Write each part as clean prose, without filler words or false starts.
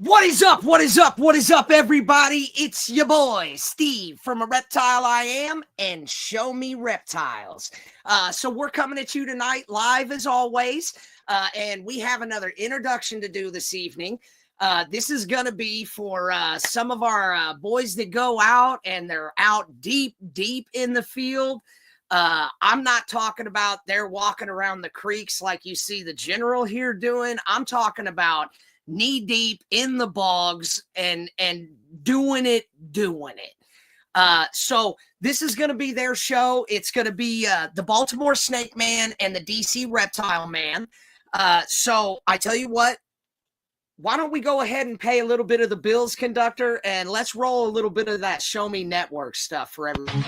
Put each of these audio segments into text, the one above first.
What is up? What is up? What is up, everybody? It's your boy, Steve from A Reptile I Am and Show Me Reptiles. So we're coming at you tonight live as always, and we have another introduction to do this evening. This is going to be for some of our boys that go out and they're out deep in the field. I'm not talking about they're walking around the creeks like you see the general here doing. I'm talking about knee deep in the bogs and doing it. So this is going to be their show. It's going to be the Baltimore Snake Man and the DC Reptile Man. So I tell you what, why don't we go ahead and pay a little bit of the bills, conductor, and let's roll a little bit of that Show Me Network stuff for everyone.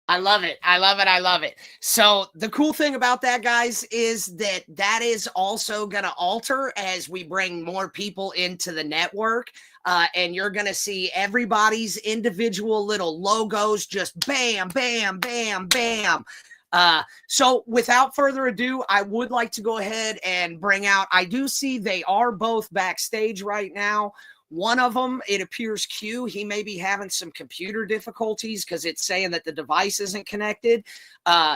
I love it. I love it. I love it. So the cool thing about that, guys, is that is also going to alter as we bring more people into the network. And you're going to see everybody's individual little logos just bam, bam, bam, bam. So without further ado, I would like to go ahead and bring out, I do see they are both backstage right now. One of them, it appears Q, he may be having some computer difficulties because it's saying that the device isn't connected.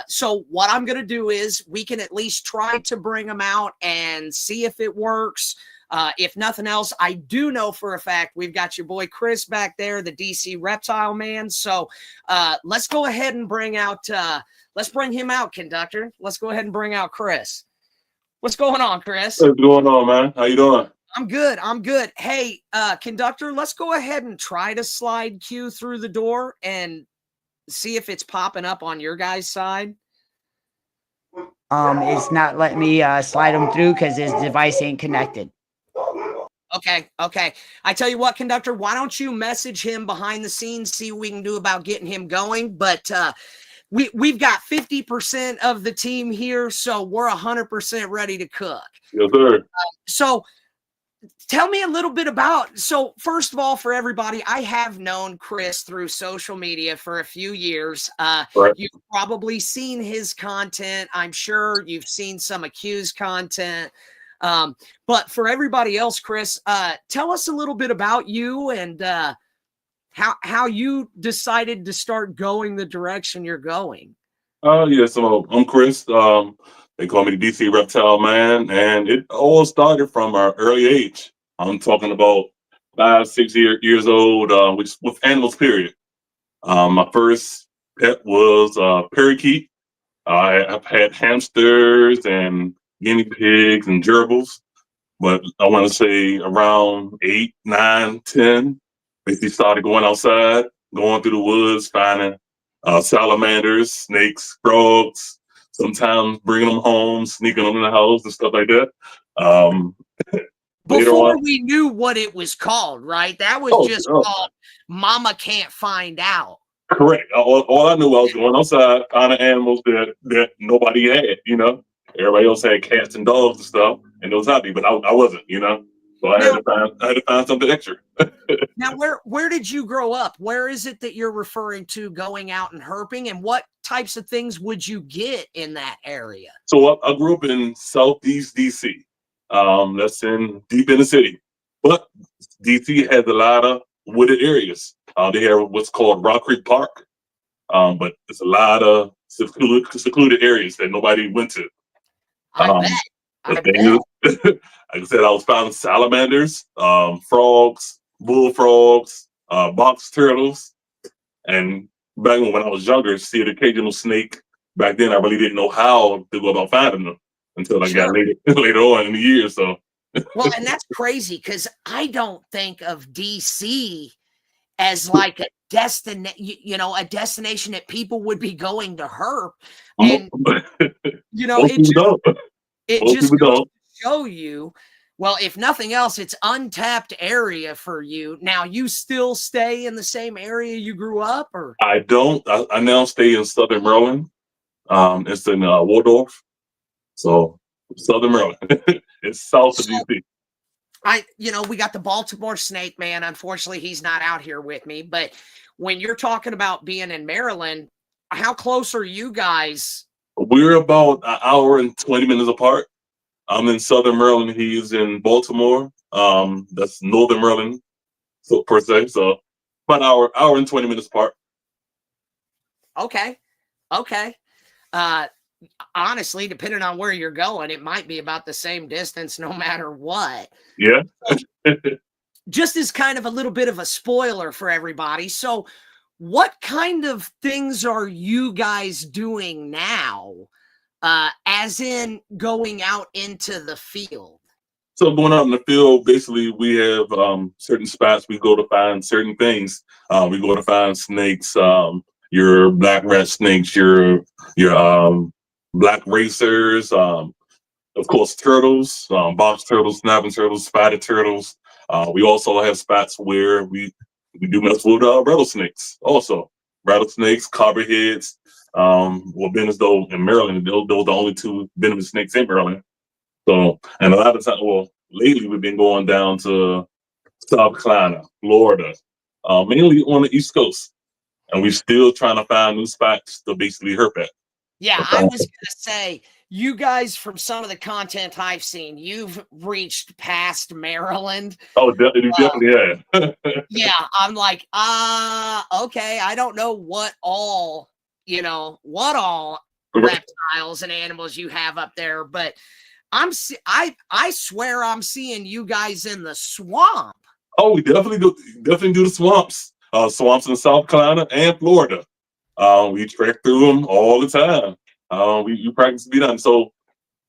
So what I'm going to do is we can at least try to bring them out and see if it works. If nothing else, I do know for a fact we've got your boy Chris back there, the DC Reptile Man. So let's go ahead and bring out, let's bring him out, conductor. Let's go ahead and bring out Chris. What's going on, Chris? What's going on, man? How you doing? I'm good. I'm good. Hey, conductor, let's go ahead and try to slide Q through the door and see if it's popping up on your guys' side. It's not letting me slide him through because his device ain't connected. Okay. I tell you what, conductor, why don't you message him behind the scenes, see what we can do about getting him going. But we've got 50% of the team here, so we're 100% ready to cook. Yes, sir. So tell me a little bit about, so first of all, for everybody, I have known Chris through social media for a few years. Right. You've probably seen his content. I'm sure you've seen some Accused content. But for everybody else, Chris, tell us a little bit about you and how you decided to start going the direction you're going. Yeah, so I'm Chris. They call me the DC Reptile Man, and it all started from an early age. I'm talking about 5, 6 years old, with animals, period. My first pet was parakeet. I've had hamsters and guinea pigs and gerbils, but I want to say around 8, 9, 10, basically started going outside, going through the woods, finding salamanders, snakes, frogs, sometimes bringing them home, sneaking them in the house and stuff like that. Before we knew what it was called, right? That was called Mama Can't Find Out. Correct. All I knew, I was going outside, finding animals that nobody had, you know. Everybody else had cats and dogs and stuff, and it was happy, but I wasn't, you know. So I had to find something extra. Now, where did you grow up? Where is it that you're referring to going out and herping, and what types of things would you get in that area? So I grew up in Southeast DC. That's deep in the city, but DC has a lot of wooded areas. They have what's called Rock Creek Park, but it's a lot of secluded areas that nobody went to. I bet. Like I said, I was finding salamanders, frogs, bullfrogs, box turtles, and back when I was younger, see an occasional snake. Back then, I really didn't know how to go about finding them. until I got Sure. later on in the year. So Well, and that's crazy because I don't think of DC as like a a destination that people would be going to herp. most And it people don't. it Most just people goes don't. to show you, well, if nothing else, it's untapped area for you. Now, you still stay in the same area you grew up, or? I don't. I now stay in Southern Maryland. It's in Waldorf. So Southern Maryland. It's south of So DC. we got the Baltimore Snake Man. Unfortunately, he's not out here with me. But when you're talking about being in Maryland, how close are you guys? We're about an hour and 20 minutes apart. I'm in Southern Maryland. He's in Baltimore. That's Northern Maryland, so per se. So about an hour and 20 minutes apart. Okay. Okay. Uh, Honestly, depending on where you're going, it might be about the same distance no matter what. Yeah. Just as kind of a little bit of a spoiler for everybody. So, what kind of things are you guys doing now? As in going out into the field? So going out in the field, basically we have certain spots we go to find certain things. We go to find snakes, your black rat snakes, your black racers, of course turtles, box turtles, snapping turtles, spider turtles. We also have spots where we do mess with rattlesnakes, also rattlesnakes, copperheads. Well, venomous though in Maryland, those are the only two venomous snakes in Maryland. So, and a lot of times, well, lately we've been going down to South Carolina, Florida, mainly on the East Coast, and we're still trying to find new spots to basically herp at. Yeah, I was gonna say, you guys, from some of the content I've seen, you've reached past Maryland. Oh, definitely, yeah. Yeah, I'm like, okay, I don't know what all reptiles and animals you have up there, but I swear I'm seeing you guys in the swamp. Oh, we definitely do the swamps, swamps in South Carolina and Florida. We trek through them all the time. We practice to be done. So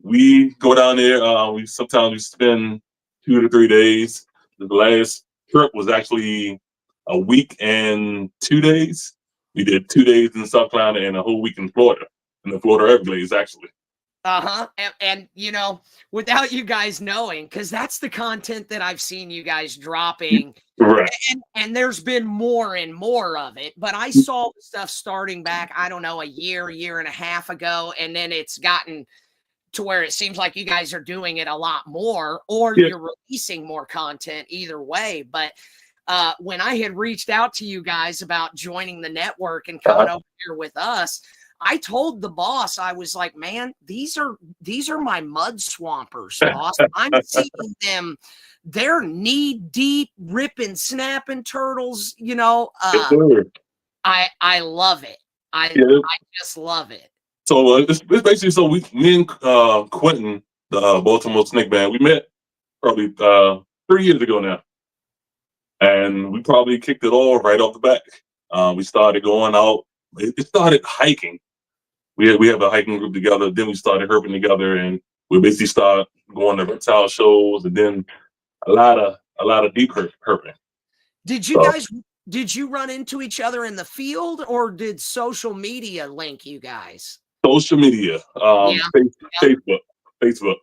we go down there. We sometimes spend 2 to 3 days. The last trip was actually a week and 2 days. We did 2 days in South Carolina and a whole week in Florida, in the Florida Everglades, actually. Uh-huh. And without you guys knowing, because that's the content that I've seen you guys dropping. Right. And there's been more and more of it. But I saw the stuff starting back, I don't know, a year and a half ago. And then it's gotten to where it seems like you guys are doing it a lot more, or you're releasing more content either way. But when I had reached out to you guys about joining the network and coming over here with us, I told the boss, I was like, man, these are my mud swampers, boss. I'm seeing them. They're knee deep, ripping, snapping turtles. I love it. I just love it. So it's basically, so me and Quentin, the Baltimore Snake Man, we met probably 3 years ago now, and we probably kicked it all right off the back. We started going out. It started hiking. We have a hiking group together. Then we started herping together, and we basically started going to reptile shows, and then a lot of deep herping. Did you run into each other in the field, or did social media link you guys? Social media, Facebook.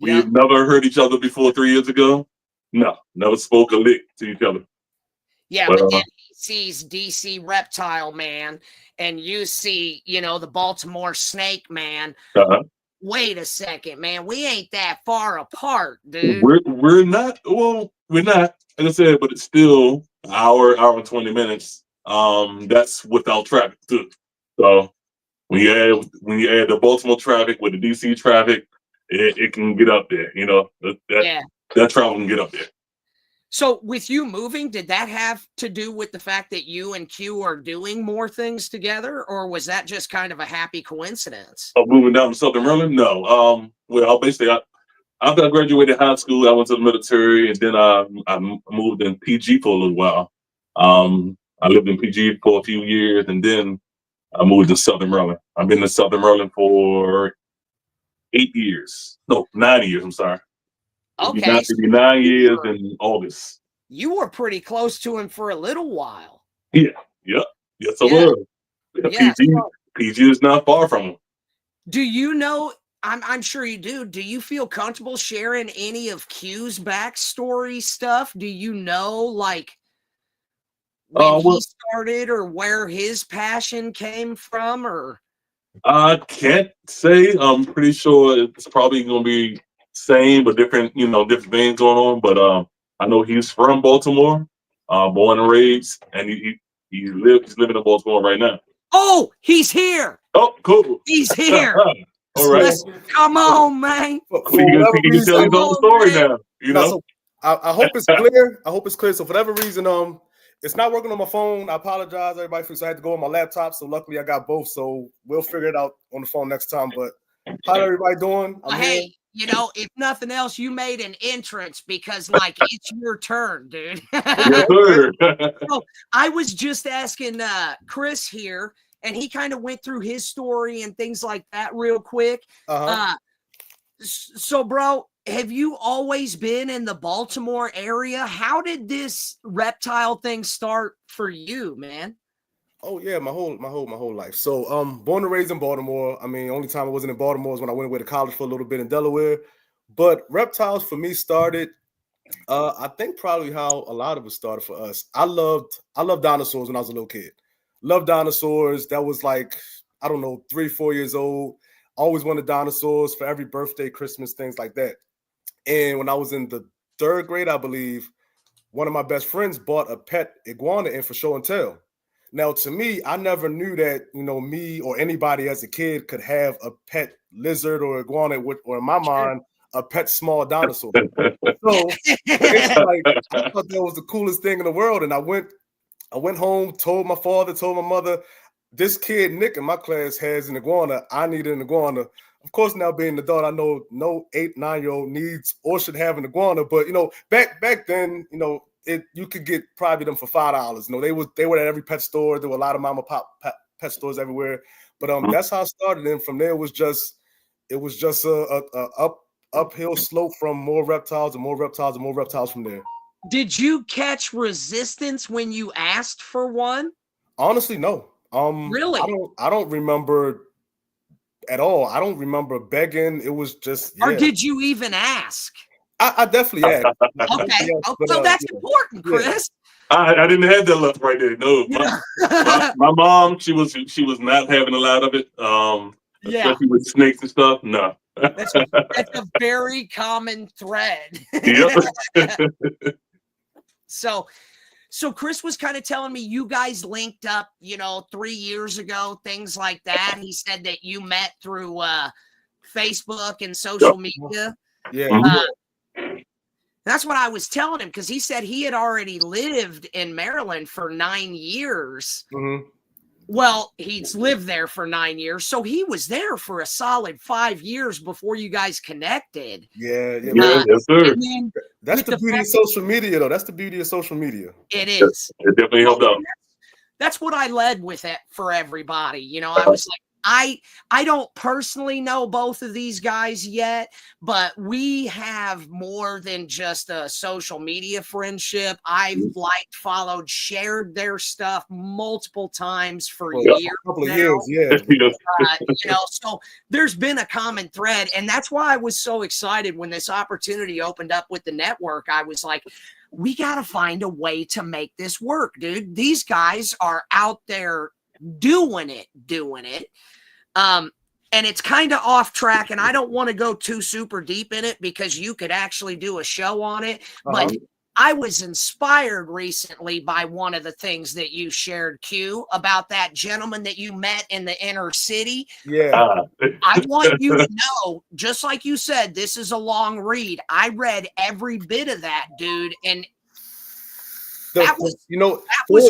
We've never heard each other before 3 years ago. No, never spoke a lick to each other. Yeah, but then he sees DC Reptile Man, and you see, the Baltimore Snake Man. Wait a second, man. We ain't that far apart, dude. We're not. Well, we're not. Like I said, but it's still an hour and 20 minutes. That's without traffic too. So when you add the Baltimore traffic with the DC traffic, it can get up there. That travel can get up there. So with you moving, did that have to do with the fact that you and Q are doing more things together, or was that just kind of a happy coincidence? Moving down to Southern Maryland? No. Well, basically, after I graduated high school, I went to the military, and then I moved in PG for a little while. I lived in PG for a few years, and then I moved to Southern Maryland. I've been in Southern Maryland for 8 years. No, 9 years. I'm sorry. Okay, It'd be 9 years in August. you were pretty close to him for a little while. Yeah. Yep. Yes, I Yeah. was. Yeah. PG is not far from him. Do you know? I'm sure you do. Do you feel comfortable sharing any of Q's backstory stuff? Do you know, like, when he started or where his passion came from? Or I can't say. I'm pretty sure it's probably going to be same but different, different things going on. But I know he's from Baltimore, born and raised, and he's living in Baltimore right now. oh, he's here. Oh, cool. He's here. All right. Come on, man. He can tell his own story now. So I hope it's clear. I hope it's clear. So for whatever reason, it's not working on my phone. I apologize, everybody, so I had to go on my laptop. So luckily, I got both. So we'll figure it out on the phone next time. But how everybody doing? Hey, if nothing else, you made an entrance because, like, it's your turn, dude. Yes, sir. So I was just asking Chris here, and he kind of went through his story and things like that real quick. So, bro, have you always been in the Baltimore area? How did this reptile thing start for you, man? Oh yeah, my whole life. So born and raised in Baltimore. I mean, only time I wasn't in Baltimore was when I went away to college for a little bit in Delaware. But reptiles for me started, I think probably how a lot of it started for us. I loved dinosaurs when I was a little kid. Loved dinosaurs. That was like, I don't know, 3-4 years old. Always wanted dinosaurs for every birthday, Christmas, things like that. And when I was in the 3rd grade, I believe, one of my best friends bought a pet iguana in for show and tell. Now, to me, I never knew that, me or anybody as a kid could have a pet lizard or iguana, or in my mind, a pet small dinosaur. So it's like, I thought that was the coolest thing in the world. And I went home, told my father, told my mother, this kid, Nick, in my class has an iguana. I need an iguana. Of course, now being an adult, I know no 8-9-year-old needs or should have an iguana. But, back then, you could get probably them for $5. They were at every pet store. There were a lot of mom and pop pet stores everywhere. But that's how I started. And from there, it was just a uphill slope from more reptiles and more reptiles and more reptiles from there. Did you catch resistance when you asked for one? Honestly, no. Really? I don't remember at all. I don't remember begging. It was just. Or did you even ask? I definitely asked. Okay. So that's important, Chris. I didn't have that luck right there. No, my mom, she was not having a lot of it. Especially with snakes and stuff. No. That's a very common thread. Yep. So Chris was kind of telling me you guys linked up, 3 years ago, things like that. He said that you met through Facebook and social media. Yeah. That's what I was telling him, because he said he had already lived in Maryland for 9 years. Mm-hmm. Well, he's lived there for 9 years, so he was there for a solid 5 years before you guys connected. Yeah, yes, sir. That's the beauty of social media, though. That's the beauty of social media. It is. It definitely helped out. That's what I led with it for everybody. I was like, I don't personally know both of these guys yet, but we have more than just a social media friendship. I've liked, followed, shared their stuff multiple times for years. A couple of years, yeah. So there's been a common thread, and that's why I was so excited when this opportunity opened up with the network. I was like, we got to find a way to make this work, dude. These guys are out there doing it. And it's kind of off track, and I don't want to go too super deep in it because you could actually do a show on it. But I was inspired recently by one of the things that you shared, Q, about that gentleman that you met in the inner city. Yeah. I want you to know, just like you said, this is a long read. I read every bit of that, dude. And that was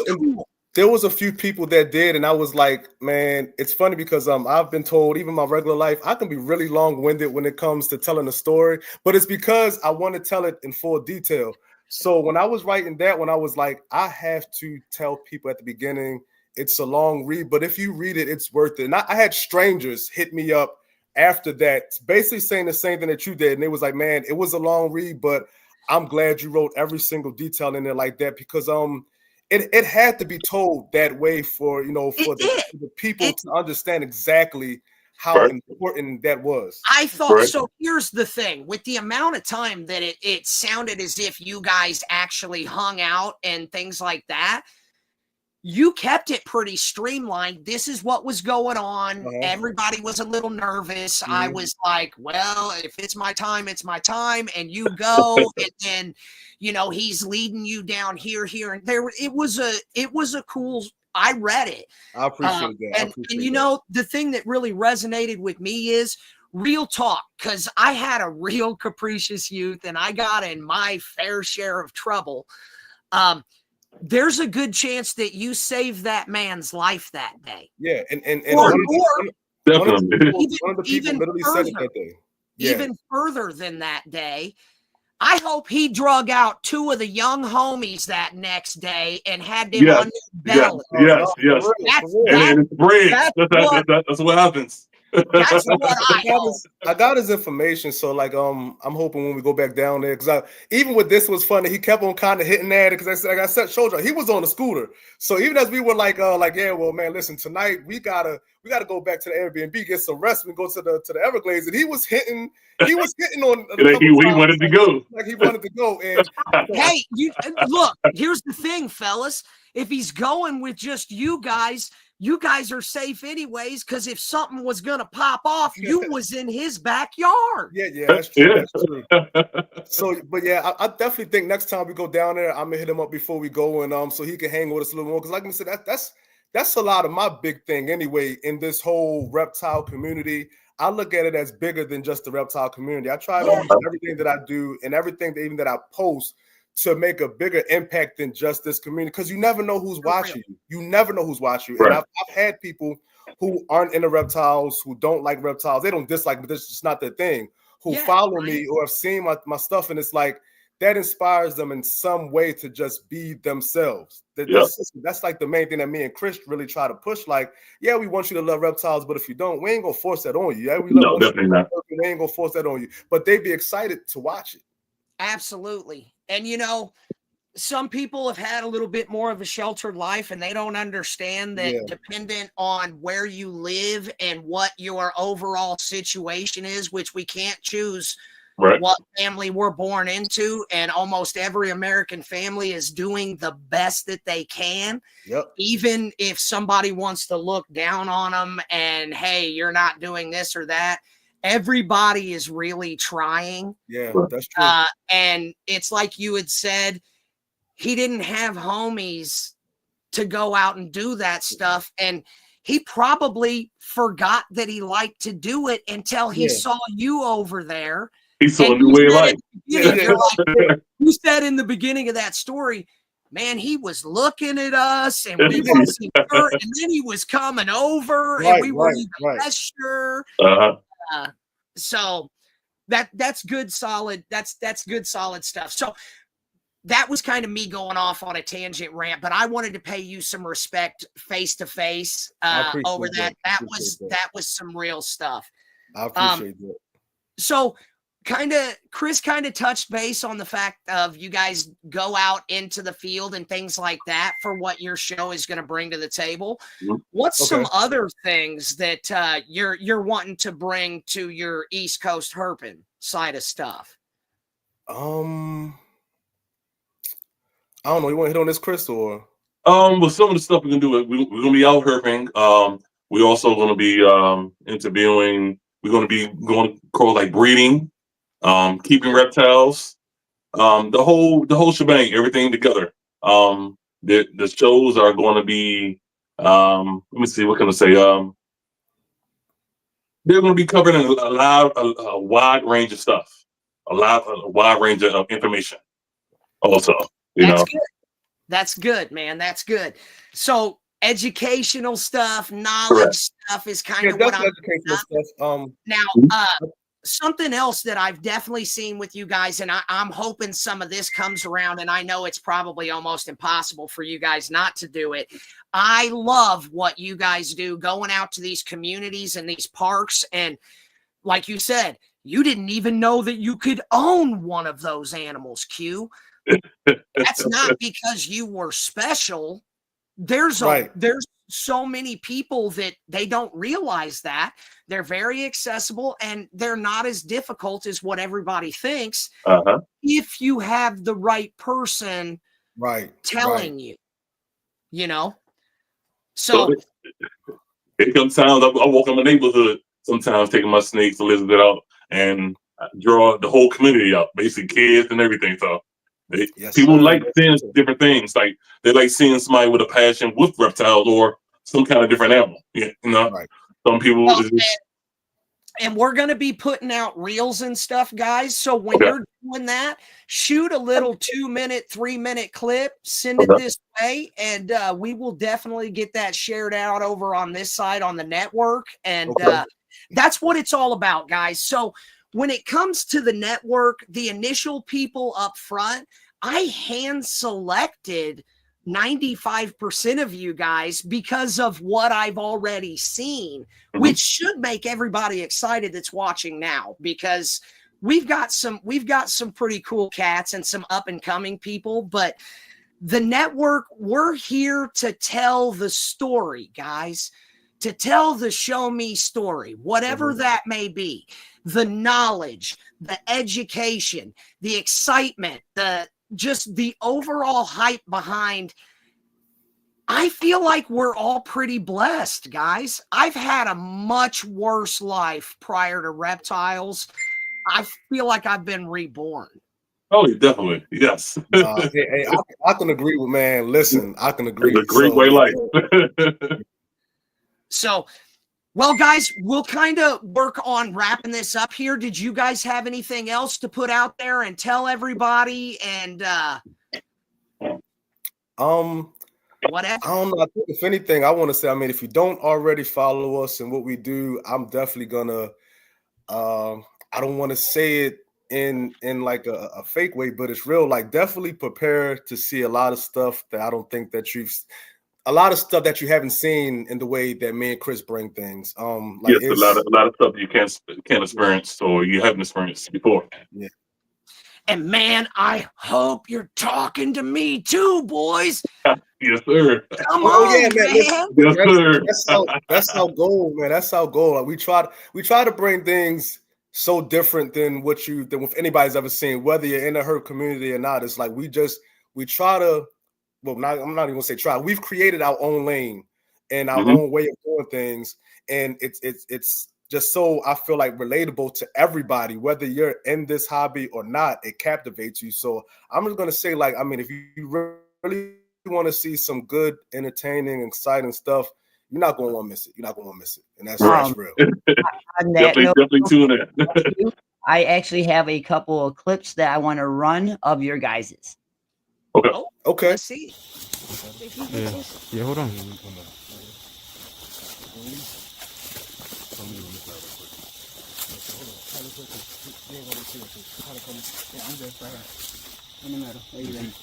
cool. There was a few people that did, and I was like, man, it's funny because I've been told, even my regular life, I can be really long-winded when it comes to telling a story, but it's because I want to tell it in full detail. So when I was writing that, when I was like, I have to tell people at the beginning, it's a long read, but if you read it, it's worth it. And I had strangers hit me up after that, basically saying the same thing that you did. And it was like, man, it was a long read, but I'm glad you wrote every single detail in there like that, because it had to be told that way for the people to understand exactly how important that was. I thought so. Here's the thing: with the amount of time that it sounded as if you guys actually hung out and things like that, you kept it pretty streamlined. This is what was going on. Everybody was a little nervous. I was like, well, if it's my time, it's my time. And you go, and then, he's leading you down here, and there. It was a cool. I read it. I appreciate that. And the thing that really resonated with me is real talk, because I had a real capricious youth and I got in my fair share of trouble. There's a good chance that you saved that man's life that day. Yeah, and definitely. One of the people literally said it that day. Yeah. Even further than that day, I hope he drug out 2 of the young homies that next day and had them on their belly. Yes. That's what happens. That's what I got his information, so like I'm hoping when we go back down there, because even with this was funny. He kept on kind of hitting at it, because I said shoulder. He was on the scooter, so even as we were like yeah, well, man, listen, tonight we gotta go back to the Airbnb, get some rest, and go to the Everglades. And he was hitting on. He wanted to go. Like he wanted to go. And hey, look. Here's the thing, fellas. If he's going with just you guys are safe anyways, because if something was going to pop off, you was in his backyard. Yeah, that's true. That's true. So, but yeah, I definitely think next time we go down there, I'm going to hit him up before we go, and so he can hang with us a little more. Because like I said, that's a lot of my big thing anyway in this whole reptile community. I look at it as bigger than just the reptile community. I try to use everything that I do and everything that I post to make a bigger impact than just this community, because you never know who's watching you. You never know who's watching you. And I've had people who aren't into reptiles, who don't like reptiles, they don't dislike, but it's just not their thing, who follow me or have seen my stuff, and it's like that inspires them in some way to just be themselves. That's like the main thing that me and Chris really try to push. Like, yeah, we want you to love reptiles, but if you don't, we ain't gonna force that on you. Yeah, definitely not. We ain't gonna force that on you, but they'd be excited to watch it. Absolutely. And some people have had a little bit more of a sheltered life, and they don't understand that dependent on where you live and what your overall situation is, which we can't choose what family we're born into, and almost every American family is doing the best that they can. Even if somebody wants to look down on them and, hey, you're not doing this or that, everybody is really trying. Yeah, that's true. And it's like you had said, he didn't have homies to go out and do that stuff. And he probably forgot that he liked to do it until he saw you over there. He saw a new way of life. You said in the beginning of that story, man, he was looking at us and we wasn't sure. And then he was coming over and we weren't even less sure. So that's good, solid. That's good, solid stuff. So that was kind of me going off on a tangent rant, but I wanted to pay you some respect face to face over that. That was some real stuff. I appreciate that. So Chris kind of touched base on the fact of you guys go out into the field and things like that for what your show is going to bring to the table. What's some other things that you're wanting to bring to your East Coast Herpin side of stuff? I don't know. You want to hit on this, Chris, or? Well, some of the stuff we're gonna do, we're gonna be out herping. We're also gonna be interviewing. We're gonna be going called like breeding, keeping reptiles, the whole shebang, everything together. The shows are going to be. Let me see. What can I say? They're going to be covering a wide range of stuff, a wide range of information. Also. Good. That's good, man. That's good. So educational stuff, knowledge stuff is kind of what I'm stuff. Now, something else that I've definitely seen with you guys, and I'm hoping some of this comes around, and I know it's probably almost impossible for you guys not to do it. I love what you guys do, going out to these communities and these parks and like you said, you didn't even know that you could own one of those animals, Q. That's not because you were special. There's so many people that they don't realize that. They're very accessible and they're not as difficult as what everybody thinks. If you have the right person telling you, you know. So it comes times I walk in my neighborhood sometimes taking my snakes and lizards out and I draw the whole community out, basically kids and everything. So people like seeing different things. Like they like seeing somebody with a passion with reptiles or some kind of different animal. Yeah, you know. Some people and we're going to be putting out reels and stuff, guys. So when you're doing that, shoot a little 2-minute, 3-minute clip, send it this way, and we will definitely get that shared out over on this side on the network. And that's what it's all about, guys. So when it comes to the network, the initial people up front, I hand selected 95% of you guys because of what I've already seen, which should make everybody excited that's watching now, because we've got some pretty cool cats and some up and coming people, but the network, we're here to tell the story, guys, to tell the show me story, whatever that may be, the knowledge, the education, the excitement, just the overall hype behind. I feel like we're all pretty blessed, guys. I've had a much worse life prior to reptiles. I feel like I've been reborn. Oh, definitely. Yes. I can agree with, man. Listen, I can agree. It's a great way life. So, well, guys, we'll kind of work on wrapping this up here. Did you guys have anything else to put out there and tell everybody? And whatever. I don't know. I think if anything, I want to say, I mean, if you don't already follow us and what we do, I'm definitely gonna. I don't want to say it in like a fake way, but it's real. Like, definitely prepare to see a lot of stuff that I don't think that a lot of stuff that you haven't seen in the way that me and Chris bring things. Like yes, a lot of stuff you can't experience or you haven't experienced before. Yeah. And man, I hope you're talking to me too, boys. Yes, sir. Come on, yeah, man. Yes, sir. That's our goal, man. That's our goal. Like, we try to bring things so different than what anybody's ever seen, whether you're in the herp community or not. It's like we try to. Well, I'm not even gonna say try. We've created our own lane and our own way of doing things, and it's just so, I feel like, relatable to everybody, whether you're in this hobby or not. It captivates you. So I'm just gonna say, like, I mean, if you really want to see some good, entertaining, exciting stuff, you're not gonna want to miss it. You're not gonna want to miss it, and that's real. Definitely tune in. I actually have a couple of clips that I want to run of your guys's. Okay. Okay. Let's see. Yeah, hold on.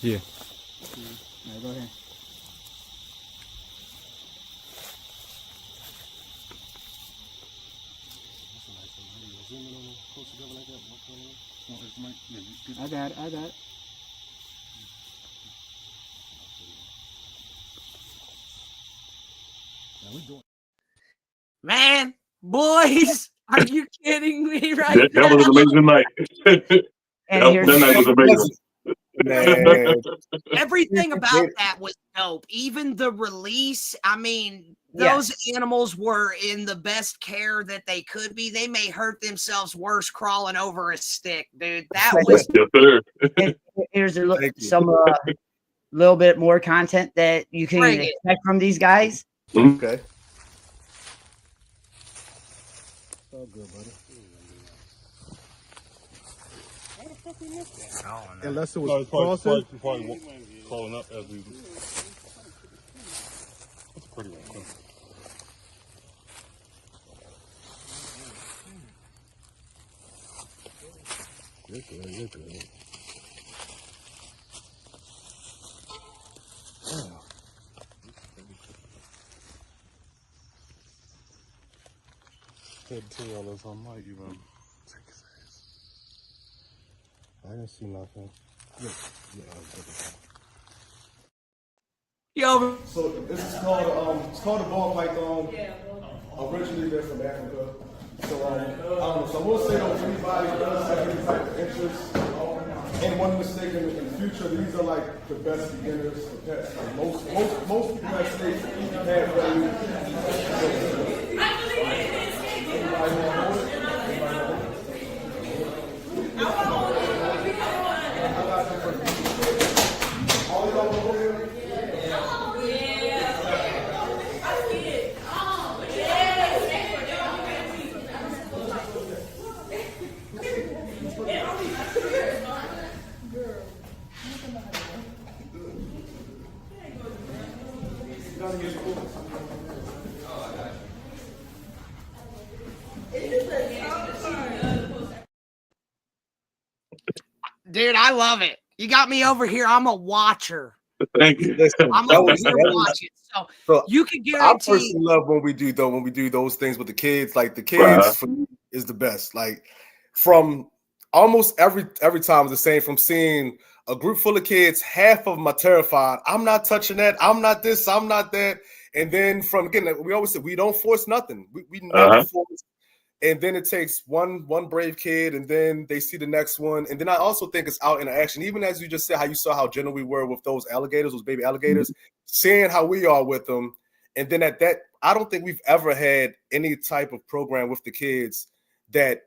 Yeah. Go ahead. I got it. Man, boys, are you kidding me right That now? was an amazing night. That night was amazing. Man. Everything about that was dope. Even the release. I mean, those animals were in the best care that they could be. They may hurt themselves worse crawling over a stick, dude. That was. Yes, sir. Here's some little bit more content that you can expect from these guys. Okay. All good, buddy. Unless it was crossing. Probably crawling up as we. That's a pretty one. You're good. Good to see all because I might even take his ass. I didn't see nothing. Yo, So this is called it's called a ball python. Originally they're from Africa. So I don't know. So I will say though, if anybody does have any type of interest in one mistake in the future, these are like the best beginners for pets. Like most people that snakes have value. Anybody want to hold it? Anybody want to hold it? I got you first. All y'all want to hold it? dude, I love it. You got me over here. I'm a watcher. Thank you. I'm over here watching. So you can I guarantee. personally love when we do those things with the kids. Like the kids for me is the best. Like from almost every time it's the same. From seeing a group full of kids, half of them are terrified. I'm not touching that. I'm not this. I'm not that. And then from again, like we always say, we don't force nothing. We never force. And then it takes one brave kid, and then they see the next one. And then I also think it's out in action. Even as you just said, how you saw how gentle we were with those alligators, those baby alligators, seeing how we are with them. And then at that, I don't think we've ever had any type of program with the kids that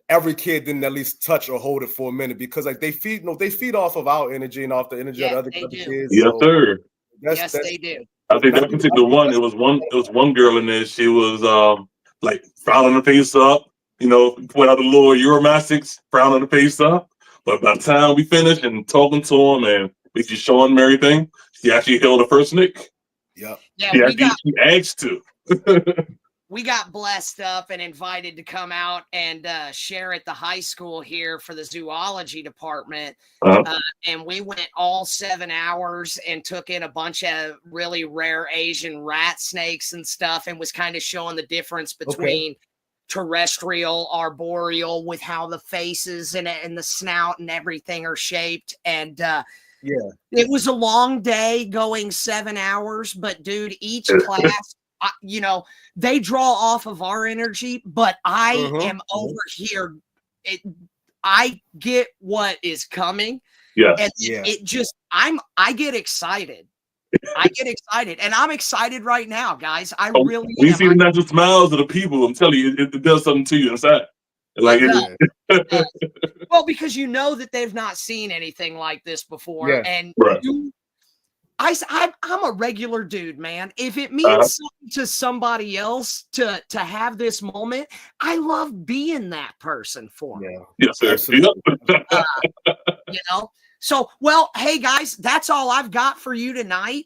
every kid didn't at least touch or hold it for a minute, because like they feed off of our energy and off the energy of the other kids. Yes, so sir. Yes, they do. I think that particular one, it was one girl in there. She was like frowning her face up, put out the little Euromastics, frowning her face up. But by the time we finished and talking to him and we just showing him everything, she actually held the first nick. Yeah, She asked to. We got blessed up and invited to come out and share at the high school here for the zoology department. And we went all 7 hours and took in a bunch of really rare Asian rat snakes and stuff, and was kind of showing the difference between terrestrial, arboreal, with how the faces and the snout and everything are shaped. And it was a long day going 7 hours, but dude, each class, they draw off of our energy, but I am over here. I get what is coming. Yeah. And it just, I get excited. I get excited, and I'm excited right now, guys. I really am. We see the natural smiles of the people. I'm telling you, it does something to you inside. Like well, because you know that they've not seen anything like this before, and I'm a regular dude, man. If it means something to somebody else to have this moment, I love being that person for them. Yes, sir. So, well, hey guys, that's all I've got for you tonight.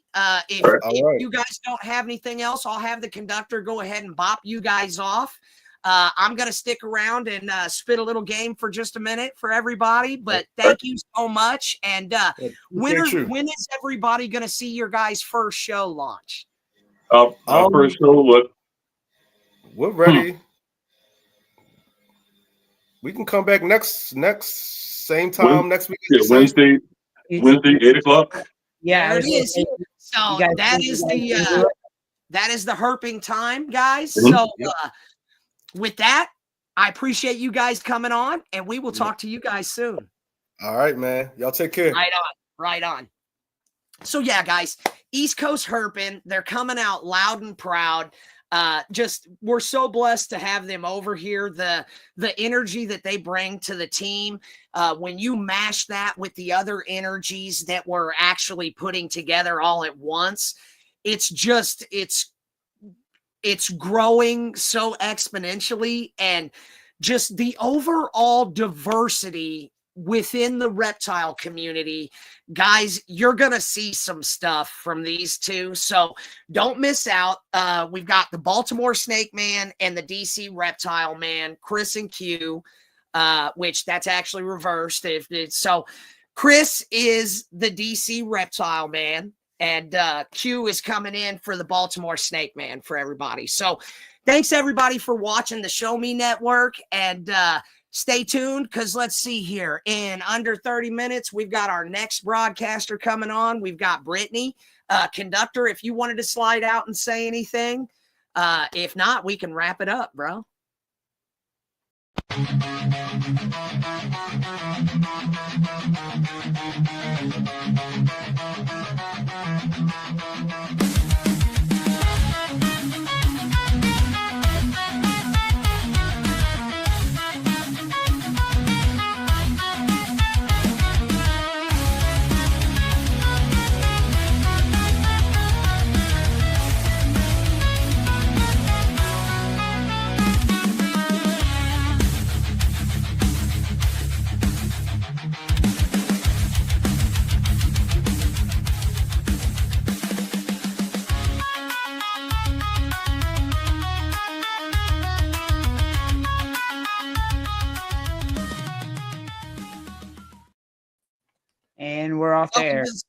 If you guys don't have anything else, I'll have the conductor go ahead and bop you guys off. I'm going to stick around and spit a little game for just a minute for everybody, but thank you so much. And when is everybody going to see your guys' first show launch? Our first show, we're ready. We can come back next same time next week. Wednesday, 8 o'clock. Yeah, there it is. So that is the herping time, guys. So with that, I appreciate you guys coming on, and we will talk to you guys soon. All right, man. Y'all take care. Right on. So yeah, guys, East Coast Herpin, they're coming out loud and proud. We're so blessed to have them over here. The energy that they bring to the team, when you mash that with the other energies that we're actually putting together all at once, it's growing so exponentially, and just the overall diversity within the reptile community. Guys, you're going to see some stuff from these two, so don't miss out. We've got the Baltimore Snake Man and the DC Reptile Man, Chris and Q, which that's actually reversed. So Chris is the DC Reptile Man, and Q is coming in for the Baltimore Snake Man for everybody. So thanks everybody for watching the Show Me Network, and stay tuned because let's see here. In under 30 minutes, we've got our next broadcaster coming on. We've got Brittany. Conductor, if you wanted to slide out and say anything. If not, we can wrap it up, bro. And we're off Welcome there. to